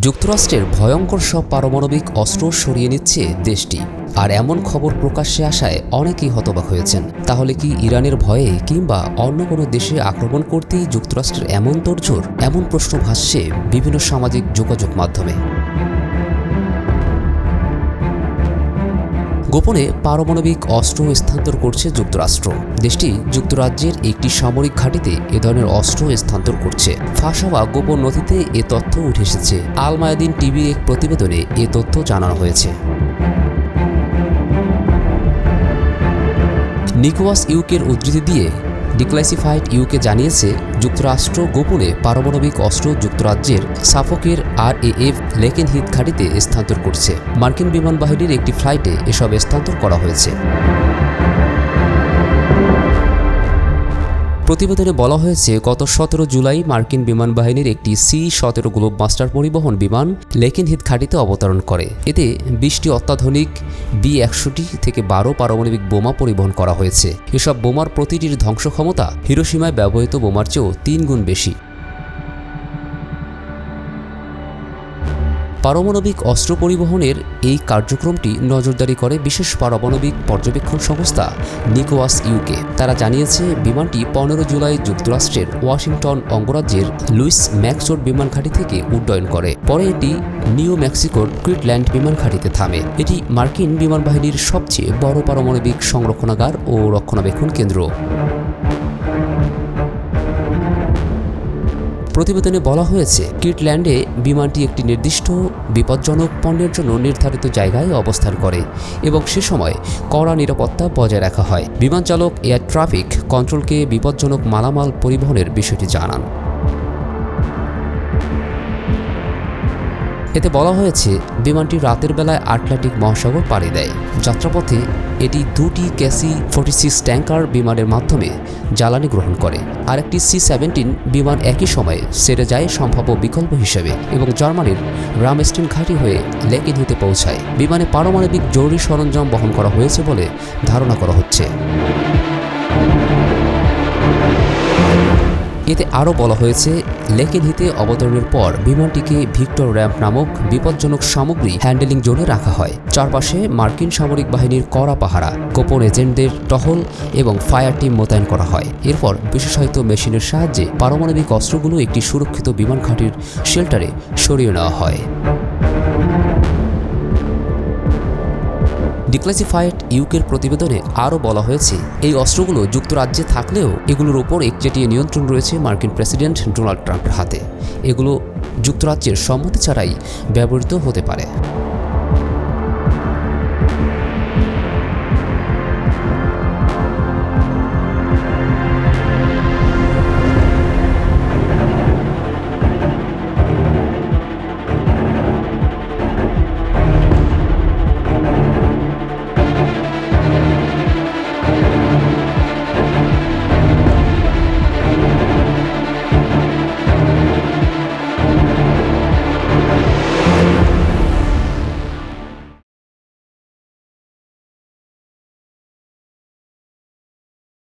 যুক্তরাষ্ট্রের ভয়ঙ্কর সব পারমাণবিক অস্ত্র সরিয়ে নিচ্ছে দেশটি। আর এমন খবর প্রকাশ্যে আসায় অনেকেই হতবাক হয়েছেন। তাহলে কি ইরানের ভয়ে কিংবা অন্য কোনো দেশে আক্রমণ করতেই যুক্তরাষ্ট্রের এমন তোড়জোড়? এমন প্রশ্ন ভাসছে বিভিন্ন সামাজিক যোগাযোগ মাধ্যমে। গোপনে পারমাণবিক অস্ত্র স্থানান্তর করছে যুক্তরাষ্ট্র। দেশটি যুক্তরাজ্যের একটি সামরিক ঘাঁটিতে এ ধরনের অস্ত্র স্থানান্তর করছে। ফাঁস হওয়া গোপন নথিতে এ তথ্য উঠে এসেছে। আল মায়াদিন টিভির এক প্রতিবেদনে এ তথ্য জানানো হয়েছে। নিকোয়াস ইউকের উদ্ধৃতি দিয়ে ডিক্লাসিফাইড ইউকে জানিয়েছে, যুক্তরাষ্ট্র গোপনে পারমাণবিক অস্ত্র যুক্তরাজ্যের সাফোকের RAF লেকেনহিথ ঘাঁটিতে স্থানান্তর করছে। মার্কিন বিমান বাহিনীর একটি ফ্লাইটে এসব স্থানান্তর করা হয়েছে। প্রতিবেদনে বলা হয়েছে, গত 17 জুলাই মার্কিন বিমান বাহিনীর একটি C-17 গ্লোবমাস্টার পরিবহন বিমান লেকেনহিথ ঘাঁটিতে অবতরণ করে। এতে 20টি অত্যাধুনিক B-100 থেকে 12 পারমাণবিক বোমা পরিবহন করা হয়েছে। এসব বোমার প্রতিটির ধ্বংস ক্ষমতা হিরোশিমায় ব্যবহৃত বোমার চেয়েও 3 গুণ বেশি। পারমাণবিক অস্ত্র পরিবহনের এই কার্যক্রমটি নজরদারি করে বিশেষ পারমাণবিক পর্যবেক্ষণ সংস্থা নিকোয়াস ইউকে। তারা জানিয়েছে, বিমানটি 15 জুলাই যুক্তরাষ্ট্রের ওয়াশিংটন অঙ্গরাজ্যের লুইস ম্যাক্সওয়ার্ড বিমান ঘাঁটি থেকে উড্ডয়ন করে। পরে এটি নিউ মেক্সিকোর কুইটল্যান্ড বিমান ঘাঁটিতে থামে। এটি মার্কিন বিমান বাহিনীর সবচেয়ে বড় পারমাণবিক সংরক্ষণাগার ও রক্ষণাবেক্ষণ কেন্দ্র। প্রতিবেদনে বলা হয়েছে, কিটল্যান্ডে বিমানটি একটি নির্দিষ্ট বিপজ্জনক পণ্যের জন্য নির্ধারিত জায়গায় অবস্থান করে এবং সে সময় কড়া নিরাপত্তা বজায় রাখা হয়। বিমান চালক এয়ার ট্রাফিক কন্ট্রোলকে বিপজ্জনক মালামাল পরিবহনের বিষয়টি জানান। এতে বলা হয়েছে, বিমানটি রাতের বেলায় আটলান্টিক মহাসাগর পাড়ি দেয়। যাত্রাপথে এটি 2টি KC-46 ট্যাঙ্কার বিমানের মাধ্যমে জ্বালানি গ্রহণ করে। আরেকটি C-17 বিমান একই সময়ে সেরে যায় সম্ভাব্য বিকল্প হিসেবে এবং জার্মানির রামস্টেন ঘাঁটি হয়ে লেকেনহিথে পৌঁছায়। বিমানে পারমাণবিক জরুরি সরঞ্জাম বহন করা হয়েছে বলে ধারণা করা হচ্ছে। এতে আরও বলা হয়েছে, লেকেনহিথে অবতরণের পর বিমানটিকে ভিক্টর র্যাম্প নামক বিপজ্জনক সামগ্রী হ্যান্ডেলিং জোনে রাখা হয়। চারপাশে মার্কিন সামরিক বাহিনীর কড়া পাহারা, গোপন এজেন্টদের টহল এবং ফায়ার টিম মোতায়েন করা হয়। এরপর বিশেষায়িত মেশিনের সাহায্যে পারমাণবিক অস্ত্রগুলো একটি সুরক্ষিত বিমান ঘাঁটির শেল্টারে সরিয়ে নেওয়া হয়। ডিক্লাসিফাইড ইউকের প্রতিবেদনে আরও বলা হয়েছে, এই অস্ত্রগুলো যুক্তরাজ্যে থাকলেও এগুলোর ওপর একচেটিয়া নিয়ন্ত্রণ রয়েছে মার্কিন প্রেসিডেন্ট ডোনাল্ড ট্রাম্পের হাতে। এগুলো যুক্তরাজ্যের সম্মতি ছাড়াই ব্যবহৃত হতে পারে।